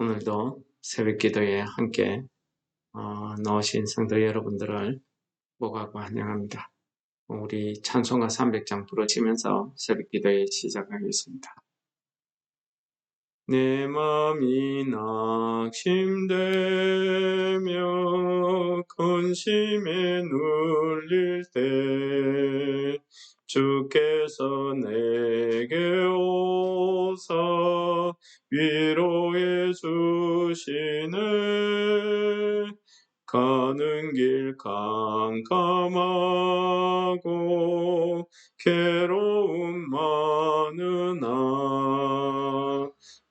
오늘도 새벽 기도에 함께 나오신 성도 여러분들을 목하고 환영합니다. 우리 찬송가 300장 부르시면서 새벽 기도에 시작하겠습니다. 내 맘이 낙심되며 근심에 눌릴 때 주께서 내게 오사 위로해 주시네. 가는 길 깜깜하고 괴로움 많으나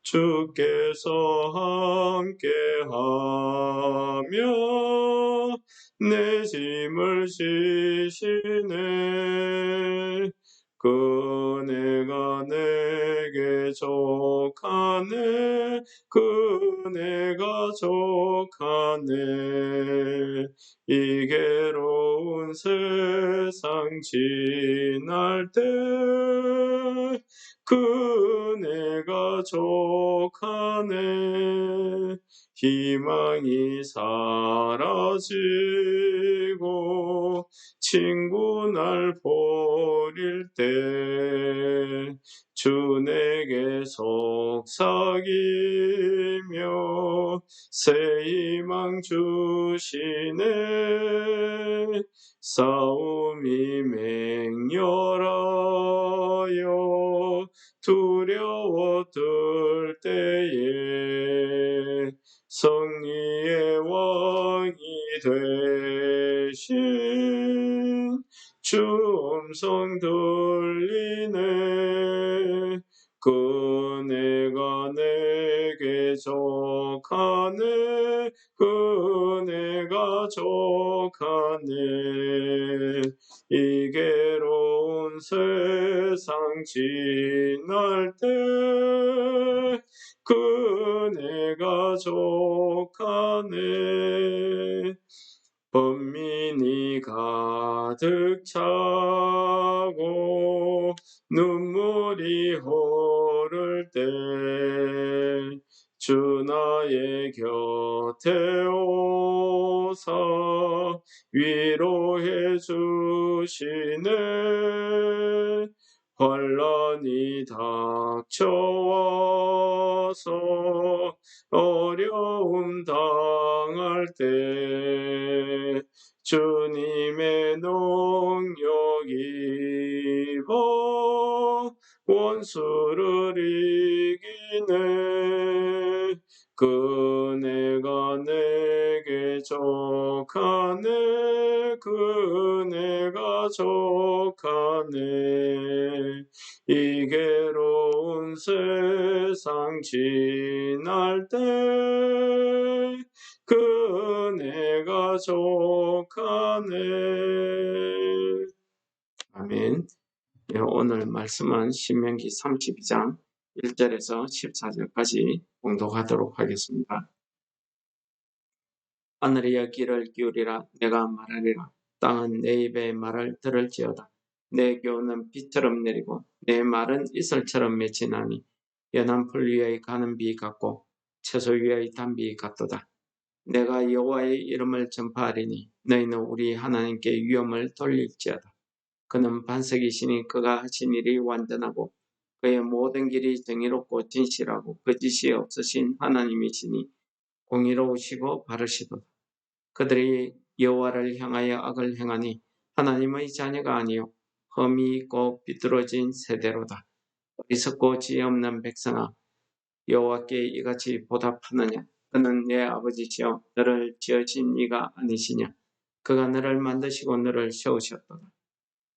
주께서 함께하며 내 짐을 지시네. 그네가 내게 족하네. 그네가 족하네. 이 괴로운 세상 지날 때 그네가 족하네. 희망이 사라지고 친구 날 버릴 때 주 내게 속삭이며 새 희망 주시네. 싸움이 맹렬하여 두려워들 때에 승리의 왕이 되신 주 음성 들리네. 그네가 내게 족하네. 그네가 족하네. 이 괴로운 세상 지날 때 그네가 족하네. 번민이 가득 차고 눈물이 흐를 때 주 나의 곁에 오사 위로해 주시네. 환난이 닥쳐와서 어려움 당할 때 주님의 능력 입어 원수를 이기네. 그네가 내게 족하네. 그네가 족하네. 이 괴로운 세상 지날 때 그네가 족하네. 아멘. 오늘 말씀은 신명기 32장 1절에서 14절까지 봉독하도록 하겠습니다. 하늘이여 귀를 기울이라. 내가 말하리라. 땅은 내 입의 말을 들을지어다. 내 교훈은 비처럼 내리고 내 말은 이슬처럼 맺히나니 연한 풀 위에 가는 비 같고 채소 위의 단비 같도다. 내가 여호와의 이름을 전파하리니 너희는 우리 하나님께 위엄을 돌릴지어다. 그는 반석이시니 그가 하신 일이 완전하고 그의 모든 길이 정의롭고 진실하고 거짓이 없으신 하나님이시니 공의로우시고 바르시도다. 그들이 여호와를 향하여 악을 행하니 하나님의 자녀가 아니요 흠이 있고 비뚤어진 세대로다. 어리석고 지혜 없는 백성아, 여호와께 이같이 보답하느냐? 그는 내 아버지시여 너를 지으신 이가 아니시냐? 그가 너를 만드시고 너를 세우셨도다.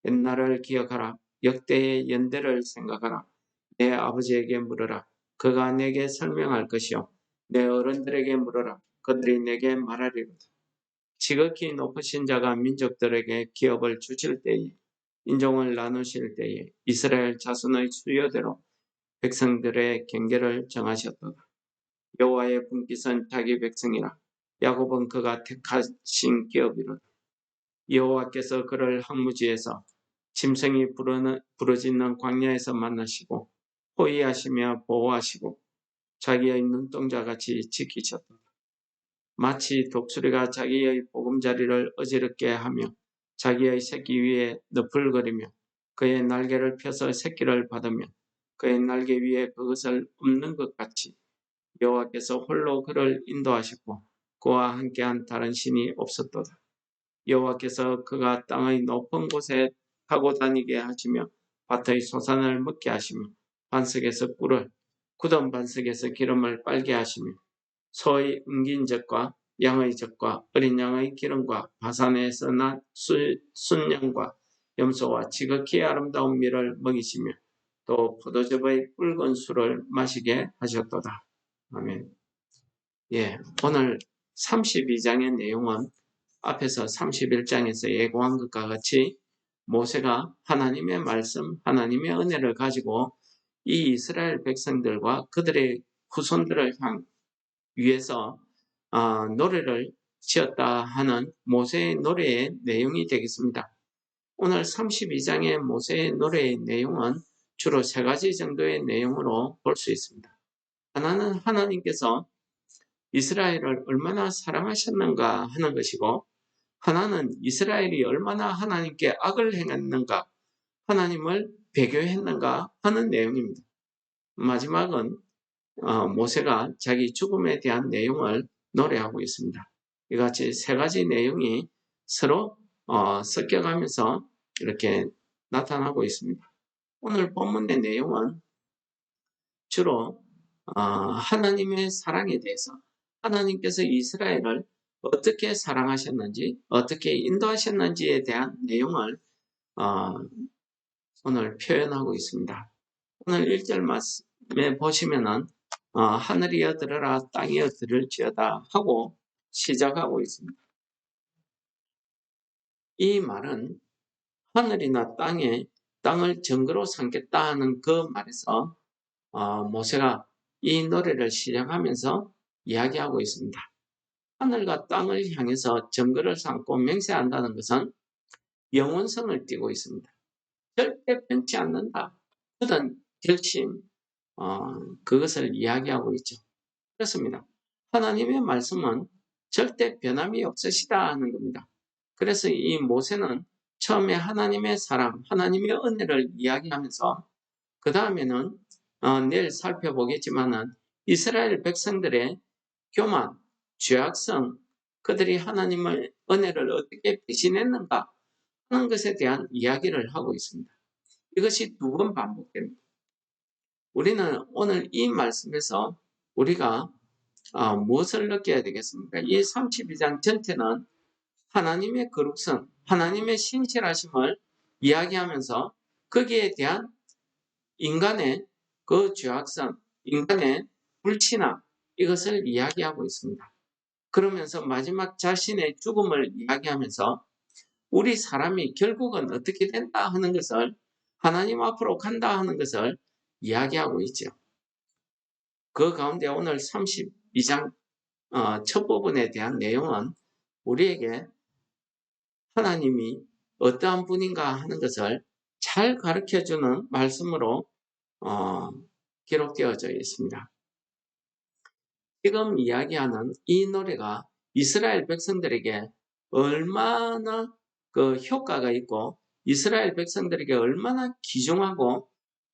옛날을 기억하라. 역대의 연대를 생각하라. 내 아버지에게 물으라. 그가 내게 설명할 것이요 내 어른들에게 물으라. 그들이 내게 말하리로다. 지극히 높으신 자가 민족들에게 기업을 주실 때에 인종을 나누실 때에 이스라엘 자손의 수요대로 백성들의 경계를 정하셨도다. 여호와의 분깃은 자기 백성이라. 야곱은 그가 택하신 기업이로다. 여호와께서 그를 황무지에서 짐승이 부르짖는 광야에서 만나시고 호위하시며 보호하시고 자기의 눈동자같이 지키셨다. 마치 독수리가 자기의 보금자리를 어지럽게 하며 자기의 새끼 위에 너풀거리며 그의 날개를 펴서 새끼를 받으며 그의 날개 위에 그것을 엎는 것 같이 여호와께서 홀로 그를 인도하셨고 그와 함께한 다른 신이 없었도다. 여호와께서 그가 땅의 높은 곳에 타고 다니게 하시며 밭의 소산을 먹게 하시며 반석에서 꿀을 굳은 반석에서 기름을 빨게 하시며 소의 엉긴 젖과 양의 젖과 어린 양의 기름과 바산에서 난 순양과 염소와 지극히 아름다운 밀을 먹이시며 또 포도즙의 붉은 술을 마시게 하셨도다. 아멘. 예, 오늘 32장의 내용은 앞에서 31장에서 예고한 것과 같이 모세가 하나님의 말씀, 하나님의 은혜를 가지고 이 이스라엘 백성들과 그들의 후손들을 위해서 노래를 지었다 하는 모세의 노래의 내용이 되겠습니다. 오늘 32장의 모세의 노래의 내용은 주로 세 가지 정도의 내용으로 볼 수 있습니다. 하나는 하나님께서 이스라엘을 얼마나 사랑하셨는가 하는 것이고, 하나는 이스라엘이 얼마나 하나님께 악을 행했는가, 하나님을 배교했는가 하는 내용입니다. 마지막은 모세가 자기 죽음에 대한 내용을 노래하고 있습니다. 이같이 세 가지 내용이 서로 섞여가면서 이렇게 나타나고 있습니다. 오늘 본문의 내용은 주로 하나님의 사랑에 대해서, 하나님께서 이스라엘을 어떻게 사랑하셨는지, 어떻게 인도하셨는지에 대한 내용을 오늘 표현하고 있습니다. 오늘 1절 말씀에 보시면은 하늘이여 들으라 땅이여 들을지어다 하고 시작하고 있습니다. 이 말은 하늘이나 땅을 정거로 삼겠다 하는 그 말에서 모세가 이 노래를 시작하면서 이야기하고 있습니다. 하늘과 땅을 향해서 정거를 삼고 맹세한다는 것은 영원성을 띠고 있습니다. 절대 변치 않는다. 그런 결심, 그것을 이야기하고 있죠. 그렇습니다. 하나님의 말씀은 절대 변함이 없으시다 하는 겁니다. 그래서 이 모세는 처음에 하나님의 사랑, 하나님의 은혜를 이야기하면서 그 다음에는 내일 살펴보겠지만은 이스라엘 백성들의 교만, 죄악성, 그들이 하나님의 은혜를 어떻게 배신했는가 하는 것에 대한 이야기를 하고 있습니다. 이것이 두 번 반복됩니다. 우리는 오늘 이 말씀에서 우리가 무엇을 느껴야 되겠습니까? 이 32장 전체는 하나님의 거룩성, 하나님의 신실하심을 이야기하면서 거기에 대한 인간의 그 죄악성, 인간의 불신앙, 이것을 이야기하고 있습니다. 그러면서 마지막 자신의 죽음을 이야기하면서 우리 사람이 결국은 어떻게 된다 하는 것을, 하나님 앞으로 간다 하는 것을 이야기하고 있죠. 그 가운데 오늘 32장 첫 부분에 대한 내용은 우리에게 하나님이 어떠한 분인가 하는 것을 잘 가르쳐주는 말씀으로 기록되어져 있습니다. 지금 이야기하는 이 노래가 이스라엘 백성들에게 얼마나 그 효과가 있고 이스라엘 백성들에게 얼마나 귀중하고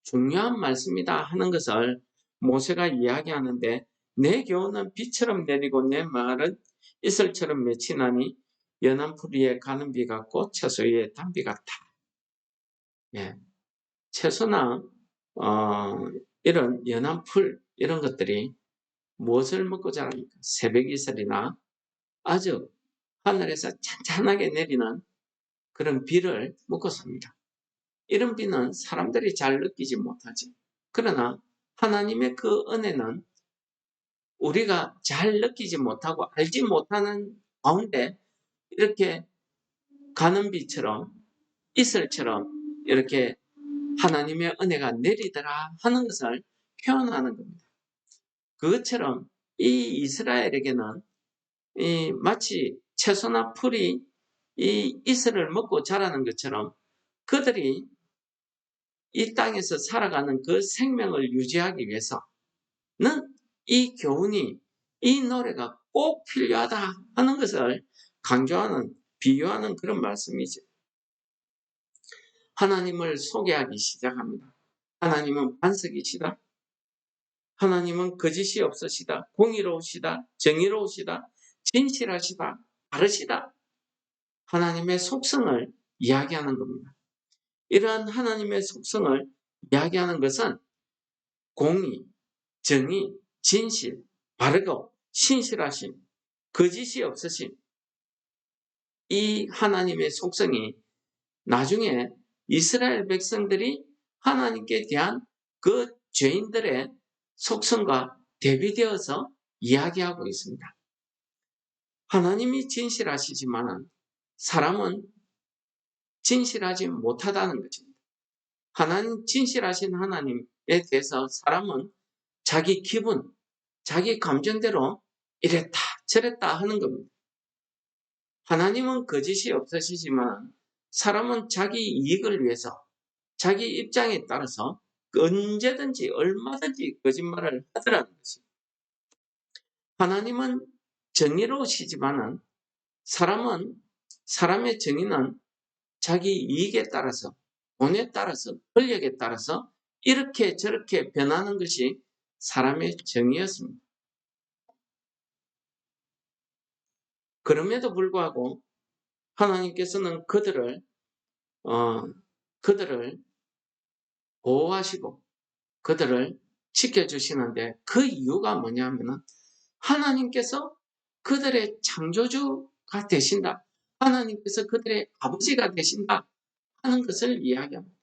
중요한 말씀이다 하는 것을 모세가 이야기하는데, 내 교훈은 비처럼 내리고 내 말은 이슬처럼 맺히나니 연한 풀 위에 가는 비 같고 채소 위에 단비 같다. 예. 채소나 이런 연한 풀 이런 것들이 무엇을 먹고 자랍니까? 새벽 이슬이나 아주 하늘에서 찬찬하게 내리는 그런 비를 먹고 삽니다. 이런 비는 사람들이 잘 느끼지 못하지. 그러나 하나님의 그 은혜는 우리가 잘 느끼지 못하고 알지 못하는 가운데 이렇게 가는 비처럼 이슬처럼 이렇게 하나님의 은혜가 내리더라 하는 것을 표현하는 겁니다. 그것처럼 이 이스라엘에게는 마치 채소나 풀이 이 이슬을 먹고 자라는 것처럼 그들이 이 땅에서 살아가는 그 생명을 유지하기 위해서는 이 교훈이, 이 노래가 꼭 필요하다 하는 것을 강조하는, 비유하는 그런 말씀이죠. 하나님을 소개하기 시작합니다. 하나님은 반석이시다. 하나님은 거짓이 없으시다. 공의로우시다. 정의로우시다. 진실하시다. 바르시다. 하나님의 속성을 이야기하는 겁니다. 이러한 하나님의 속성을 이야기하는 것은 공의, 정의, 진실, 바르고 신실하심, 거짓이 없으심, 이 하나님의 속성이 나중에 이스라엘 백성들이 하나님께 대한 그 죄인들의 속성과 대비되어서 이야기하고 있습니다. 하나님이 진실하시지만 사람은 진실하지 못하다는 것입니다. 하나님, 진실하신 하나님에 대해서 사람은 자기 기분, 자기 감정대로 이랬다 저랬다 하는 겁니다. 하나님은 거짓이 없으시지만 사람은 자기 이익을 위해서 자기 입장에 따라서 언제든지 얼마든지 거짓말을 하더라는 것입니다. 하나님은 정의로우시지만 사람의 정의는 자기 이익에 따라서, 돈에 따라서, 권력에 따라서 이렇게 저렇게 변하는 것이 사람의 정의였습니다. 그럼에도 불구하고 하나님께서는 그들을 보호하시고 그들을 지켜주시는데, 그 이유가 뭐냐면은 하나님께서 그들의 창조주가 되신다. 하나님께서 그들의 아버지가 되신다 하는 것을 이야기합니다.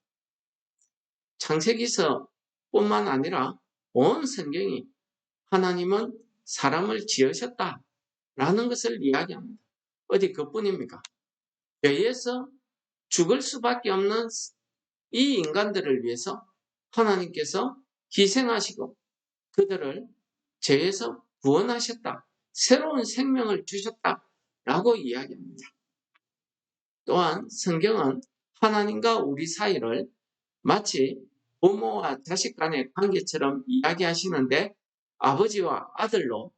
창세기서 뿐만 아니라 온 성경이 하나님은 사람을 지으셨다라는 것을 이야기합니다. 어디 그뿐입니까? 죄에서 죽을 수밖에 없는 이 인간들을 위해서 하나님께서 희생하시고 그들을 죄에서 구원하셨다. 새로운 생명을 주셨다라고 이야기합니다. 또한 성경은 하나님과 우리 사이를 마치 부모와 자식 간의 관계처럼 이야기하시는데 아버지와 아들로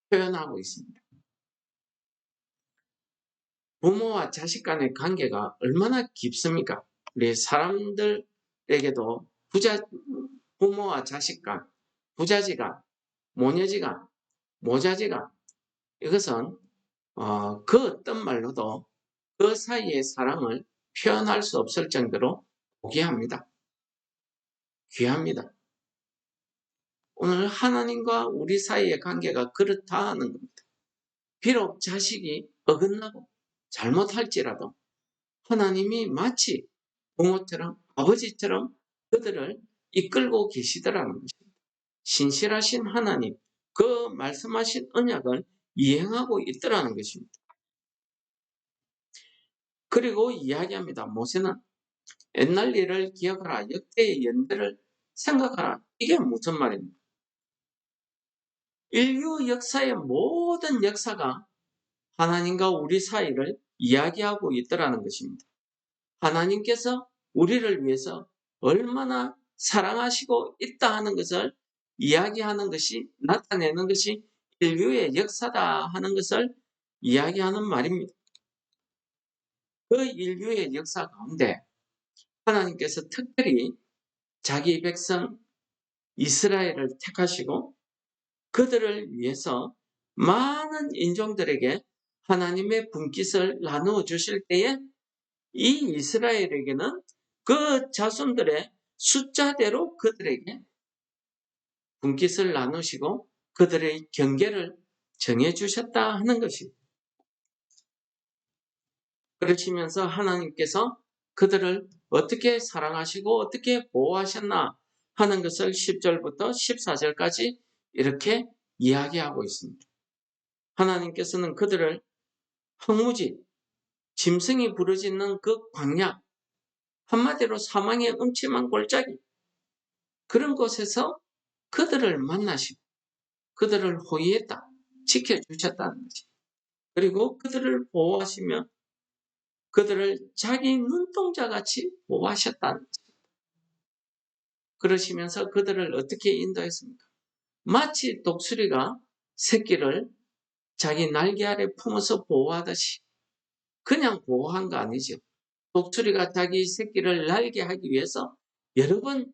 표현하고 있습니다. 부모와 자식 간의 관계가 얼마나 깊습니까? 우리 사람들에게도 부모와 자식 간, 부자지간, 모녀지간, 모자지간, 이것은 그 어떤 말로도 그 사이의 사랑을 표현할 수 없을 정도로 고귀합니다. 귀합니다. 오늘 하나님과 우리 사이의 관계가 그렇다 하는 겁니다. 비록 자식이 어긋나고 잘못할지라도 하나님이 마치 부모처럼 아버지처럼 그들을 이끌고 계시더라는 것입니다. 신실하신 하나님, 그 말씀하신 언약을 이행하고 있더라는 것입니다. 그리고 이야기합니다. 모세는 옛날 일을 기억하라, 역대의 연대를 생각하라. 이게 무슨 말입니까? 인류 역사의 모든 역사가 하나님과 우리 사이를 이야기하고 있더라는 것입니다. 하나님께서 우리를 위해서 얼마나 사랑하시고 있다 하는 것을 이야기하는 것이, 나타내는 것이 인류의 역사다 하는 것을 이야기하는 말입니다. 그 인류의 역사 가운데 하나님께서 특별히 자기 백성 이스라엘을 택하시고 그들을 위해서 많은 인종들에게 하나님의 분깃을 나누어 주실 때에 이 이스라엘에게는 그 자손들의 숫자대로 그들에게 분깃을 나누시고 그들의 경계를 정해 주셨다 하는 것입니다. 그러시면서 하나님께서 그들을 어떻게 사랑하시고 어떻게 보호하셨나 하는 것을 10절부터 14절까지 이렇게 이야기하고 있습니다. 하나님께서는 그들을 황무지, 짐승이 부르짖는 그 광야, 한마디로 사망의 음침한 골짜기, 그런 곳에서 그들을 만나시고 그들을 호위했다, 지켜주셨다는 거지. 그리고 그들을 보호하시며 그들을 자기 눈동자같이 보호하셨다는 거지. 그러시면서 그들을 어떻게 인도했습니까? 마치 독수리가 새끼를 자기 날개 아래 품어서 보호하듯이 그냥 보호한 거 아니죠. 독수리가 자기 새끼를 날게 하기 위해서 여러 번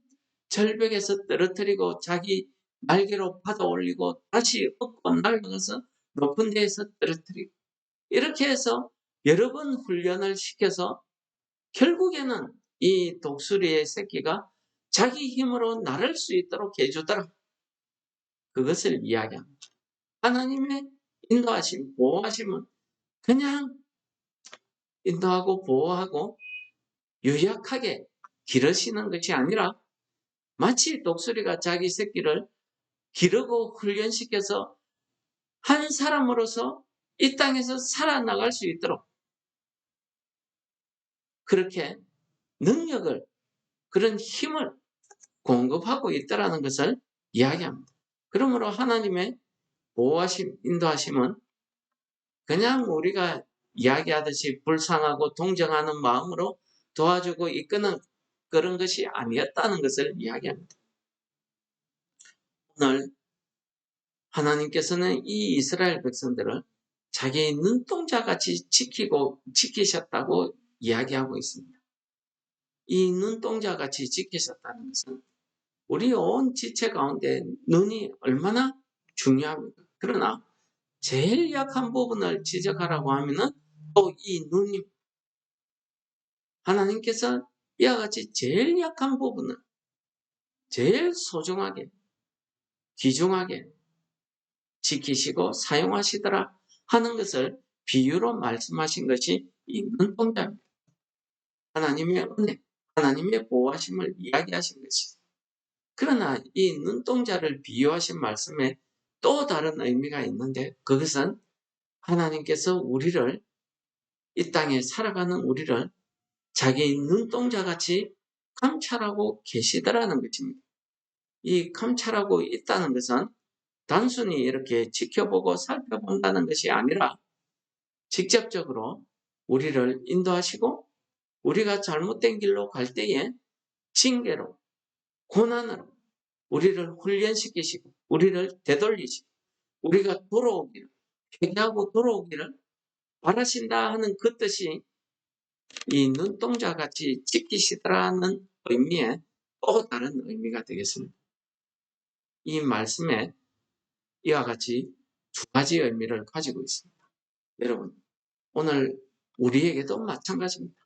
절벽에서 떨어뜨리고 자기 날개로 받아 올리고 다시 업고 날아가서 높은 데에서 떨어뜨리고 이렇게 해서 여러 번 훈련을 시켜서 결국에는 이 독수리의 새끼가 자기 힘으로 날을 수 있도록 해주더라. 그것을 이야기합니다. 하나님의 인도하심, 보호하심은 그냥 인도하고 보호하고 유약하게 기르시는 것이 아니라 마치 독수리가 자기 새끼를 기르고 훈련시켜서 한 사람으로서 이 땅에서 살아나갈 수 있도록 그렇게 능력을, 그런 힘을 공급하고 있다는 것을 이야기합니다. 그러므로 하나님의 보호하심, 인도하심은 그냥 우리가 이야기하듯이 불쌍하고 동정하는 마음으로 도와주고 이끄는 그런 것이 아니었다는 것을 이야기합니다. 오늘 하나님께서는 이 이스라엘 백성들을 자기 눈동자같이 지키셨다고 이야기하고 있습니다. 이 눈동자같이 지키셨다는 것은 우리 온 지체 가운데 눈이 얼마나 중요합니까? 그러나 제일 약한 부분을 지적하라고 하면은 또 이 눈이 하나님께서 이와 같이 제일 약한 부분을 제일 소중하게 귀중하게 지키시고 사용하시더라 하는 것을 비유로 말씀하신 것이 이 눈동자입니다. 하나님의 은혜, 하나님의 보호하심을 이야기하신 것이죠. 그러나 이 눈동자를 비유하신 말씀에 또 다른 의미가 있는데 그것은 하나님께서 우리를 이 땅에 살아가는 우리를 자기 눈동자같이 감찰하고 계시더라는 것입니다. 이 감찰하고 있다는 것은 단순히 이렇게 지켜보고 살펴본다는 것이 아니라 직접적으로 우리를 인도하시고 우리가 잘못된 길로 갈 때에 징계로 고난으로 우리를 훈련시키시고 우리를 되돌리시고 우리가 돌아오기를 회개하고 돌아오기를 바라신다 하는 그 뜻이 이 눈동자같이 지키시더라는 의미의 또 다른 의미가 되겠습니다. 이 말씀에 이와 같이 두 가지 의미를 가지고 있습니다. 여러분, 오늘 우리에게도 마찬가지입니다.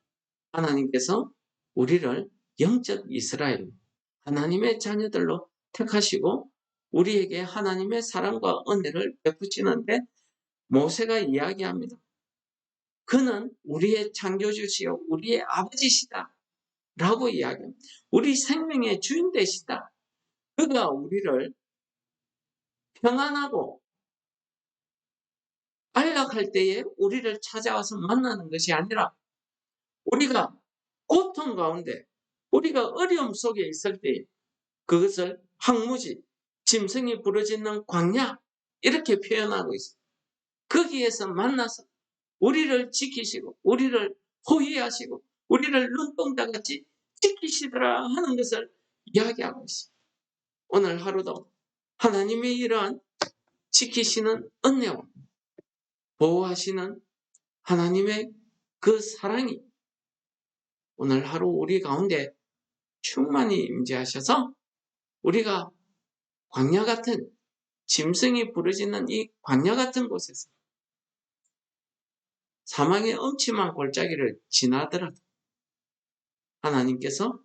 하나님께서 우리를 영적 이스라엘, 하나님의 자녀들로 택하시고 우리에게 하나님의 사랑과 은혜를 베푸시는데 모세가 이야기합니다. 그는 우리의 창조주시요 우리의 아버지시다 라고 이야기합니다. 우리 생명의 주인 되시다. 그가 우리를 평안하고 안락할 때에 우리를 찾아와서 만나는 것이 아니라 우리가 고통 가운데 우리가 어려움 속에 있을 때 그것을 황무지, 짐승이 부러지는 광야 이렇게 표현하고 있습니다. 거기에서 만나서 우리를 지키시고 우리를 호위하시고 우리를 눈동자같이 지키시더라 하는 것을 이야기하고 있습니다. 오늘 하루도 하나님의 이러한 지키시는 은혜와 보호하시는 하나님의 그 사랑이 오늘 하루 우리 가운데 충만히 임재하셔서 우리가 광야 같은 짐승이 부러지는 이 광야 같은 곳에서 사망의 엄침한 골짜기를 지나더라도 하나님께서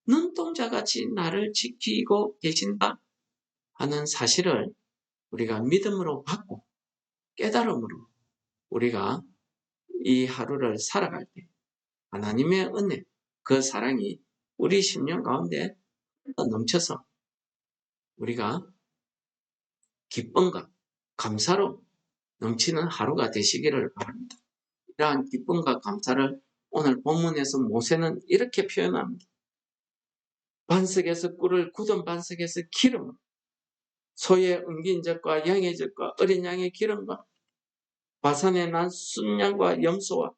눈동자같이 나를 지키고 계신다 하는 사실을 우리가 믿음으로 받고 깨달음으로 우리가 이 하루를 살아갈 때 하나님의 은혜, 그 사랑이 우리 심령 가운데 넘쳐서 우리가 기쁨과 감사로 넘치는 하루가 되시기를 바랍니다. 이러한 기쁨과 감사를 오늘 본문에서 모세는 이렇게 표현합니다. 반석에서 꿀을 굳은 반석에서 기름, 소의 엉긴 젖과 양의 젖과 어린 양의 기름과 바산에 난 순양과 염소와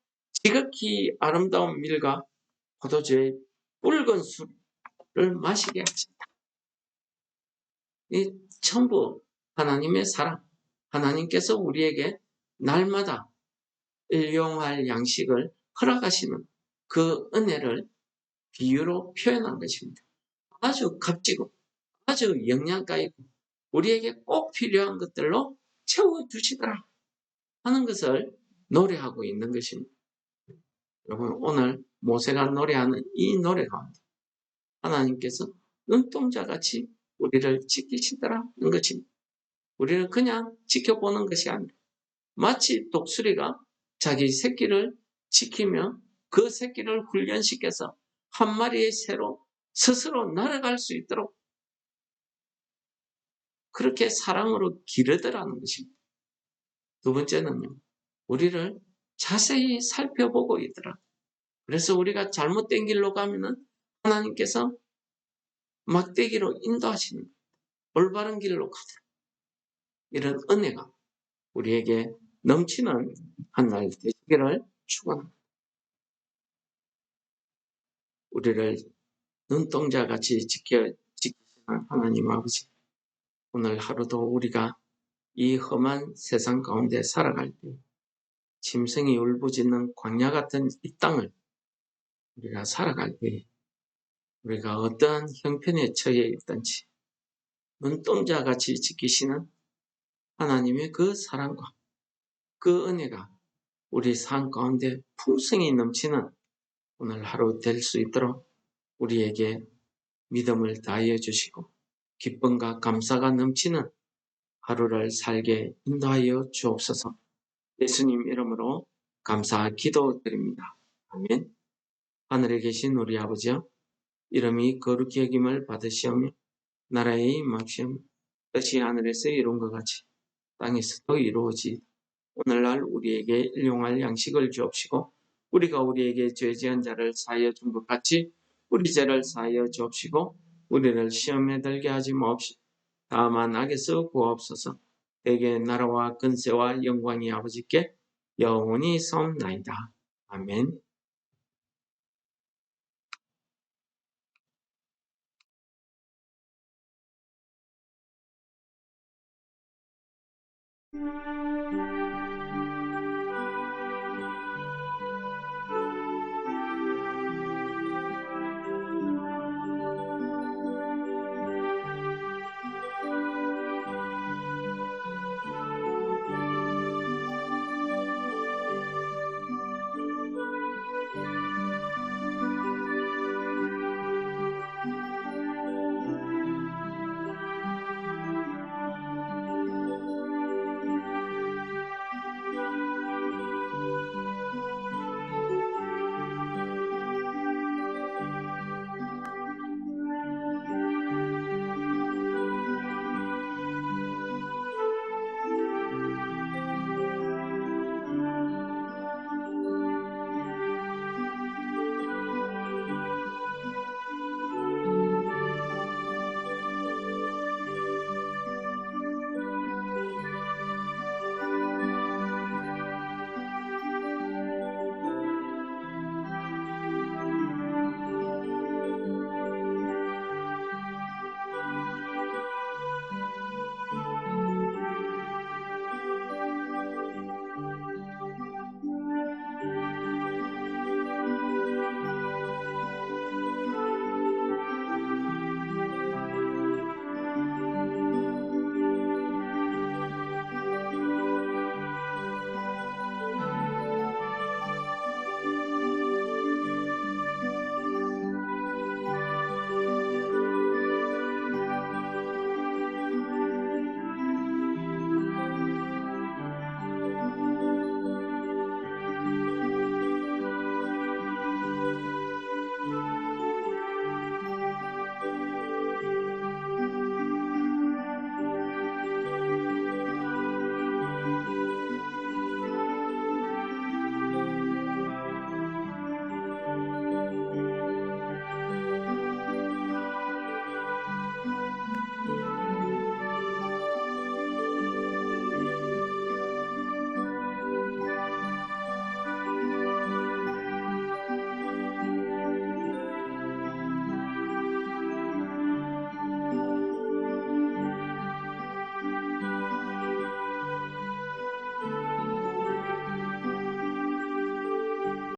지극히 아름다운 밀과 포도주의 붉은 술을 마시게 하신다. 이 전부 하나님의 사랑, 하나님께서 우리에게 날마다 일용할 양식을 허락하시는 그 은혜를 비유로 표현한 것입니다. 아주 값지고 아주 영양가 있고 우리에게 꼭 필요한 것들로 채워주시더라 하는 것을 노래하고 있는 것입니다. 여러분, 오늘 모세가 노래하는 이 노래 가운데 하나님께서 눈동자같이 우리를 지키시더라는 것입니다. 우리는 그냥 지켜보는 것이 아니라 마치 독수리가 자기 새끼를 지키며 그 새끼를 훈련시켜서 한 마리의 새로 스스로 날아갈 수 있도록 그렇게 사랑으로 기르더라는 것입니다. 두 번째는요, 우리를 자세히 살펴보고 있더라. 그래서 우리가 잘못된 길로 가면은 하나님께서 막대기로 인도하시는 올바른 길로 가도록 이런 은혜가 우리에게 넘치는 한 날 되시기를 축원합니다. 우리를 눈동자같이 지키시는 하나님 아버지, 오늘 하루도 우리가 이 험한 세상 가운데 살아갈 때 짐승이 울부짖는 광야 같은 이 땅을 우리가 살아갈 때 우리가 어떠한 형편에 처해 있든지 눈동자같이 지키시는 하나님의 그 사랑과 그 은혜가 우리 삶 가운데 풍성히 넘치는 오늘 하루 될 수 있도록 우리에게 믿음을 다하여 주시고 기쁨과 감사가 넘치는 하루를 살게 인도하여 주옵소서. 예수님 이름으로 감사 기도드립니다. 아멘. 하늘에 계신 우리 아버지여, 이름이 거룩히 여김을 받으시오며 나라의 임하시오며 뜻이 하늘에서 이룬 것 같이 땅에서도 이루어지이다. 오늘날 우리에게 일용할 양식을 주옵시고 우리가 우리에게 죄 지은 자를 사하여 준 것 같이 우리 죄를 사하여 주옵시고 우리를 시험에 들게 하지 마옵시고 다만 악에서 구하옵소서. 대개 나라와 근세와 영광이 아버지께 영원히 섬나이다. 아멘.